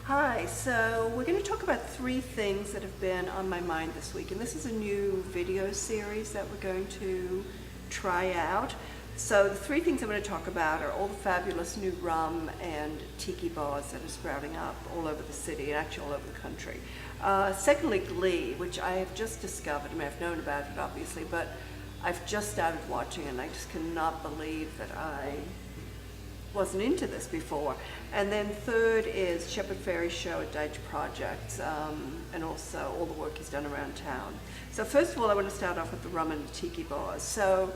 Hi, so we're going to talk about three things that have been on my mind this week, and this is a new video series that we're going to try out. So the three things I'm going to talk about are all the fabulous new rum and tiki bars that are sprouting up all over the city and actually all over the country. Secondly, Glee, which I have just discovered. I mean, I've known about it obviously, but I've just started watching it and I just cannot believe that I wasn't into this before. And then third is Shepard Fairey's show at Deitch Projects, and also all the work he's done around town. So first of all, I want to start off with the rum and the tiki bars. So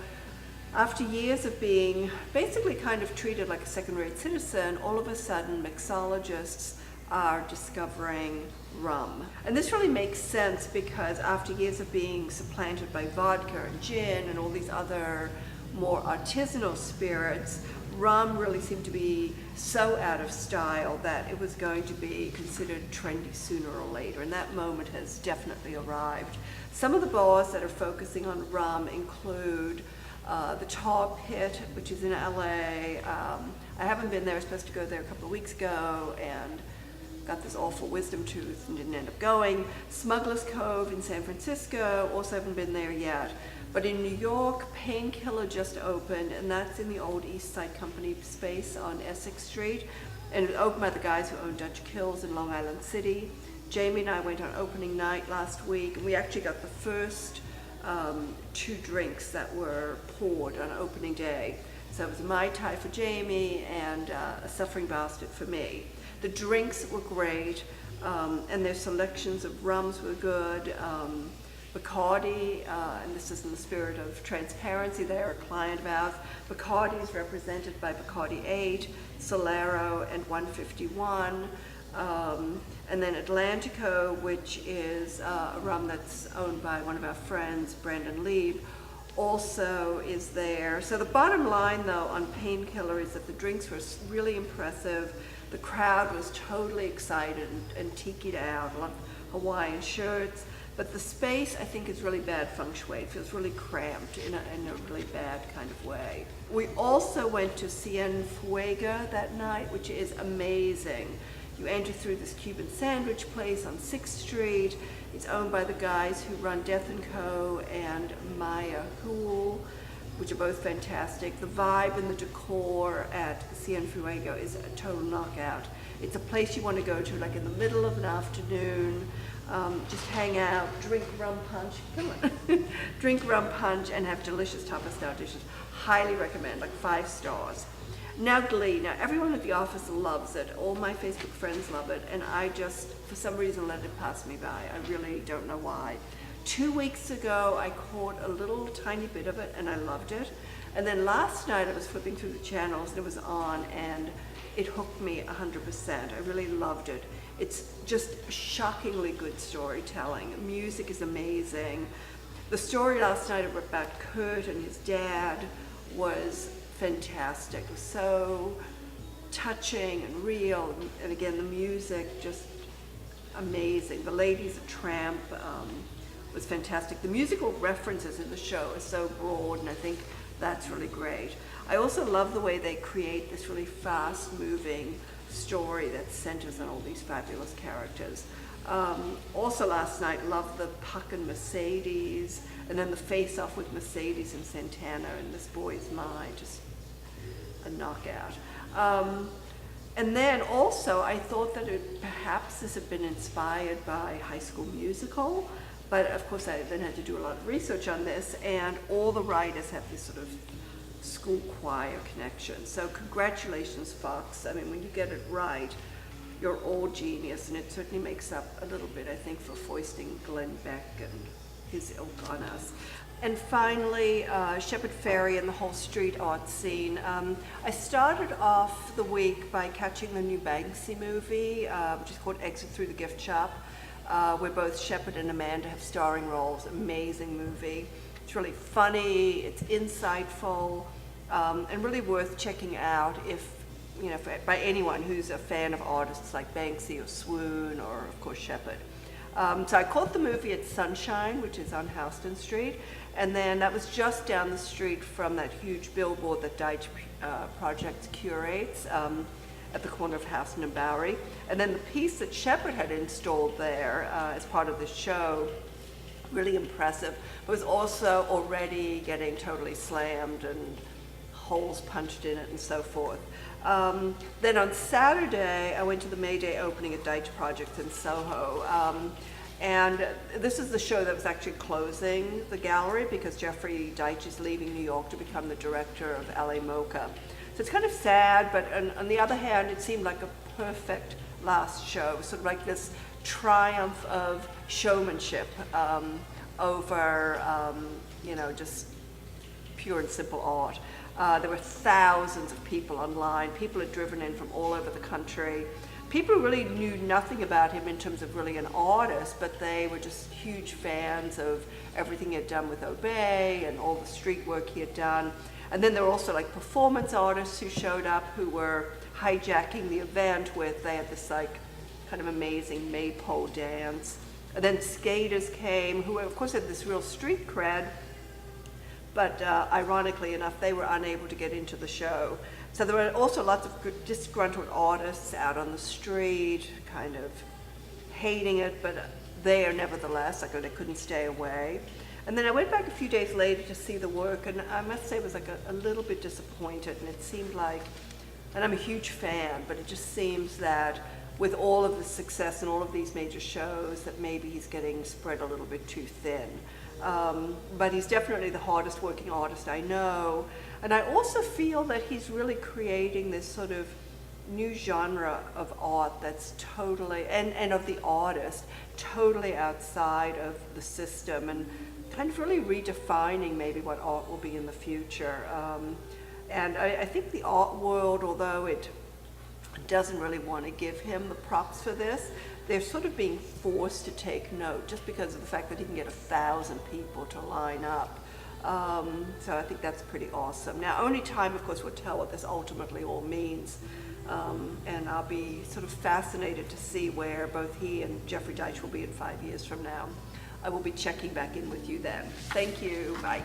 after years of being basically kind of treated like a second-rate citizen, all of a sudden mixologists are discovering rum. And this really makes sense because after years of being supplanted by vodka and gin and all these other more artisanal spirits, rum really seemed to be so out of style that it was going to be considered trendy sooner or later, and that moment has definitely arrived. Some of the bars that are focusing on rum include the Tar Pit, which is in LA. I haven't been there. I was supposed to go there a couple of weeks ago and got this awful wisdom tooth and didn't end up going. Smuggler's Cove in San Francisco, also haven't been there yet. But in New York, Painkiller just opened, and that's in the old East Side Company space on Essex Street. And it was opened by the guys who own Dutch Kills in Long Island City. Jamie and I went on opening night last week, and we actually got the first two drinks that were poured on opening day. So it was a Mai Tai for Jamie and a Suffering Bastard for me. The drinks were great, and their selections of rums were good. Bacardi, and this is in the spirit of transparency, they're a client of ours. Bacardi is represented by Bacardi 8, Solero, and 151. And then Atlantico, which is a rum that's owned by one of our friends, Brandon Lieb, also is there. So the bottom line, though, on Painkiller is that the drinks were really impressive. The crowd was totally excited and tikied out, a lot of Hawaiian shirts. But the space, I think, is really bad feng shui. It feels really cramped in a really bad kind of way. We also went to Cienfuegos that night, which is amazing. You enter through this Cuban sandwich place on 6th Street. It's owned by the guys who run Death & Co. and Maya Hool, which are both fantastic. The vibe and the decor at Cienfuegos is a total knockout. It's a place you want to go to like in the middle of an afternoon, just hang out, drink rum punch, come on, drink rum punch and have delicious tapas style dishes. Highly recommend, like 5 stars. Now Glee, now everyone at the office loves it. All my Facebook friends love it, and I just, for some reason, let it pass me by. I really don't know why. 2 weeks ago, I caught a little tiny bit of it and I loved it. And then last night I was flipping through the channels and it was on and it hooked me 100%. I really loved it. It's just shockingly good storytelling. Music is amazing. The story last night about Kurt and his dad was fantastic. It was so touching and real. And again, the music just amazing. The Ladies of Tramp was fantastic. The musical references in the show are so broad, and I think that's really great. I also love the way they create this really fast-moving story that centers on all these fabulous characters. Also last night, loved the Puck and Mercedes, and then the face-off with Mercedes and Santana and This Boy's Mine, just a knockout. And then also, I thought that perhaps this had been inspired by High School Musical, but of course I then had to do a lot of research on this, and all the writers have this sort of school choir connection. So congratulations, Fox. I mean, when you get it right, you're all genius, and it certainly makes up a little bit, I think, for foisting Glenn Beck and his ilk on us. And finally, Shepard Fairey and the whole street art scene. I started off the week by catching the new Banksy movie, which is called Exit Through the Gift Shop, where both Shepard and Amanda have starring roles. Amazing movie. It's really funny, it's insightful, and really worth checking out if, you know, by anyone who's a fan of artists like Banksy or Swoon or, of course, Shepard. So I caught the movie at Sunshine, which is on Houston Street, and then that was just down the street from that huge billboard that Deitch Projects curates. at the corner of Houston and Bowery. And then the piece that Shepard had installed there as part of the show, really impressive, but was also already getting totally slammed and holes punched in it and so forth. Then on Saturday, I went to the May Day opening at Deitch Projects in Soho. And this is the show that was actually closing the gallery because Jeffrey Deitch is leaving New York to become the director of LA MoCA. So it's kind of sad, but on the other hand, it seemed like a perfect last show, sort of like this triumph of showmanship over, just pure and simple art. There were thousands of people online. People had driven in from all over the country. People really knew nothing about him in terms of really an artist, but they were just huge fans of everything he had done with Obey and all the street work he had done. And then there were also like performance artists who showed up who were hijacking the event with, they had this like kind of amazing maypole dance. And then skaters came who of course had this real street cred, but ironically enough, they were unable to get into the show. So there were also lots of disgruntled artists out on the street, kind of hating it, but there nevertheless, like they couldn't stay away. And then I went back a few days later to see the work, and I must say I was like a little bit disappointed, and it seemed like, and I'm a huge fan, but it just seems that with all of the success and all of these major shows, that maybe he's getting spread a little bit too thin. But he's definitely the hardest working artist I know. And I also feel that he's really creating this sort of new genre of art that's totally, and of the artist, totally outside of the system and kind of really redefining maybe what art will be in the future. And I think the art world, although it doesn't really want to give him the props for this, they're sort of being forced to take note just because of the fact that he can get 1,000 people to line up. So I think that's pretty awesome. Now, only time, of course, will tell what this ultimately all means. And I'll be sort of fascinated to see where both he and Jeffrey Deitch will be in 5 years from now. I will be checking back in with you then. Thank you. Bye.